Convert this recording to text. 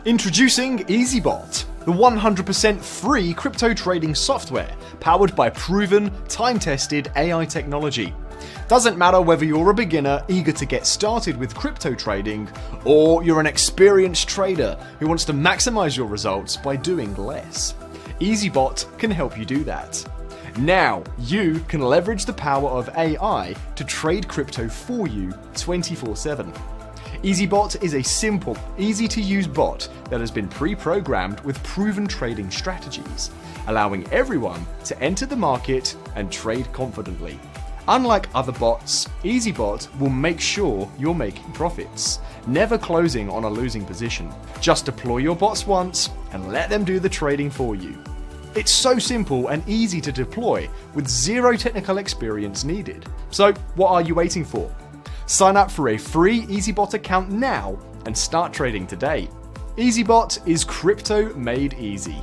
Introducing EasyBot, the 100% free crypto trading software powered by proven, time-tested AI technology. Doesn't matter whether you're a beginner eager to get started with crypto trading, or you're an experienced trader who wants to maximize your results by doing less. EasyBot can help you do that. Now, you can leverage the power of AI to trade crypto for you 24/7. EasyBot is a simple, easy-to-use bot that has been pre-programmed with proven trading strategies, allowing everyone to enter the market and trade confidently. Unlike other bots, EasyBot will make sure you're making profits, never closing on a losing position. Just deploy your bots once and let them do the trading for you. It's so simple and easy to deploy with zero technical experience needed. So what are you waiting for? Sign up for a free EasyBot account now and start trading today. EasyBot is crypto made easy.